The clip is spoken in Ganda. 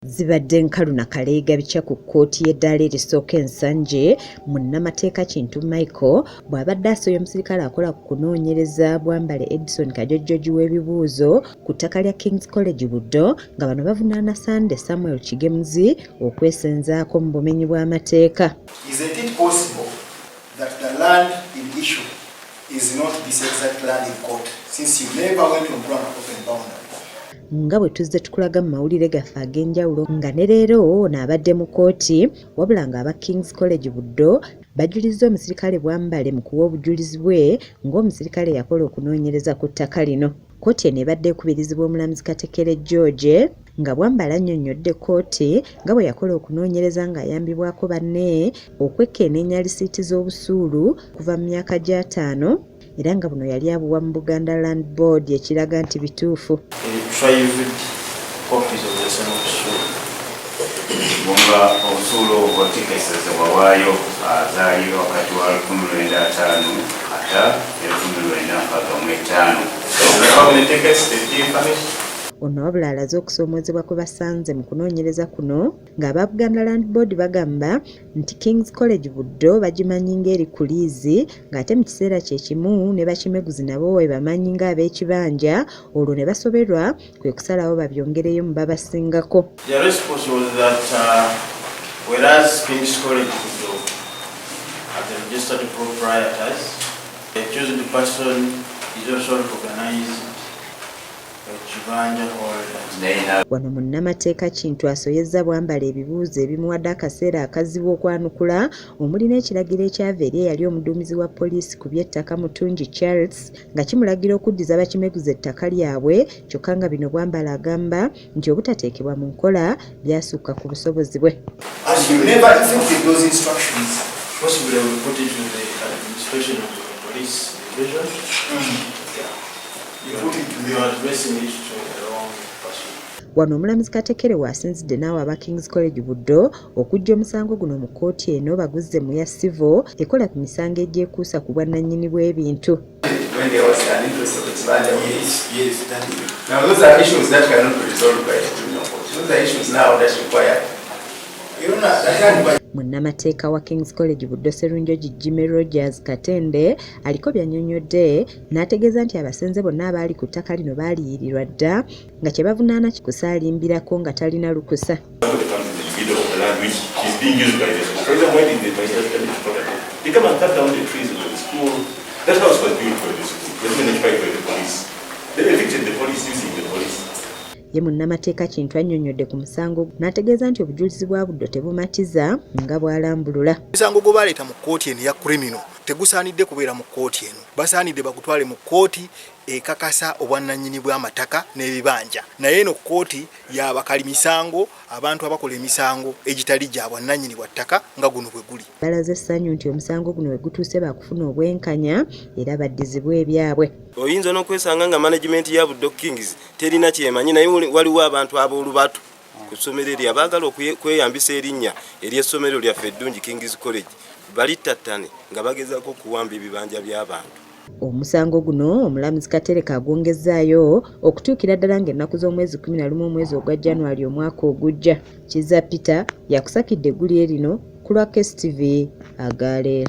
Zibadde nkalu na kaleega bica ku kkooti y'eddaala erisooka Nsangi munnamateeka Kintu Michael bw'abadde asooya omusirikale akola ku kunoonyereza Bwambale Edison Kajojjoji w'ebibuuzo ku ttaka lya King's College Buddo nga bano bavunaana Sande Samuel Kigemuzi okwesenzaako mu bumenyi bw'amateeka. Isn't it possible that the land in issue is not this exact land in court since you never went on ground open boundary? Nga bwe tuzze tukulaga mu mawulire gaffe ag'enjawulo nga ne leero n'abadde mu kooti wabula ng'aba King's College Buddo bajulizza omusirikale Bwambale mu kuwa obujulizi bwe ng'omusirikale yakola okunoonyereza ku ttaka lino. Kooti eno ebadde ekubirizibwa omulamuzi Katekere George nga Bwambale annyonnyodde kooti nga bwe yakola okunoonyereza ng'ayambibwako banne okwekenneenya lisiiti z'obusuulu kuva mu myaka gya 5 era nga buno yali abuwa mu Buganda Land Board ekiraga nti bituufu. Bonga obusuulu obwateekesezebwa waayo azaalibwa wakati wa 1905 ata 1955. Ono wabula alaze okusoomoozebwa kwe basanze mu kunoonyereza kuno ng'aba Buganda Land Board bagamba nti King's College Buddo bagimanyi ng'eri ku liizi ng'ate mu kiseera kye kimu ne bakimeguzi nabo we bamanyi ng'ab'ekibanja olwo ne basoberwa kwe kusalawo babyongereyo mu babasingako. The response was that whereas King's College Buddo are the registered proprietors, the chosen person is also recognized. Wano munnamateeka Kintu asoyezza Bwambale ebibuuzo ebimuwadde akaseera akazibu okwanukula omuli n'ekiragiro ekyava eri eyali omuduumizi wa poliisi ku by'ettaka Mutungi Charles nga kimulagira okuddiza bakimeguza ettaka lyabwe kyokka nga bino Bwambale agamba nti obutateekebwa mu nkola byasukka ku busobozi bwe. Wano omulamuzi Katekere waasinzidde n'awo aba King's College Buddo okujja omusango guno mu kkooti eno baguzze mu ya civil ekola ku misango egyekuusa ku bwannannyini bw'ebintu. Munnamateeka wa King's College Buddo Sserunjoji Jimmy Rogers Katende aliko by'annyonnyodde n'ategeeza nti abasenze bonna abaali ku ttaka lino baaliyirirwa dda nga kye bavunaana kikusaalimbirako nga talina lukusa. Ye munnamateeka Kintu annyonnyodde ku musango n'ategeeza nti obujulizi bwa Buddo tebumatiza nga bw'alambulula. Omusango gwe baleeta mu kkooti eno eya criminal tegusaanidde kubeera mu kkooti eno, basaanidde bagutwale mu kkooti ekakasa obwannannyini bw'amataka n'ebibanja. Naye eno kkooti y'abakali misango, abantu abakola emisango egitali gya bwannannyini bwa ttaka nga guno bwe guli. Balaze essanyu nti omusango guno we gutuuse baakufuna obwenkanya era baddizibwa ebyabwe. Oyinza n'okwesanga nga management ya Buddo Kings terina kyemanyi naye waliwo abantu ab'olubatu ku ssomero eryo abaagala okweyambisa erinnya ery'essomero lyaffe eddungi King's College balittattane nga bagezaako okuwamba ebibanja by'abantu. Omusango guno omulamuzi Katereka agwongezaayo okutuukira ddala ng'ennaku z'omwezi 11 omwezi ogwa January omwaka ogujja. Kiza Peter yakusakidde eggulire lino ku lwa KTV agaleero.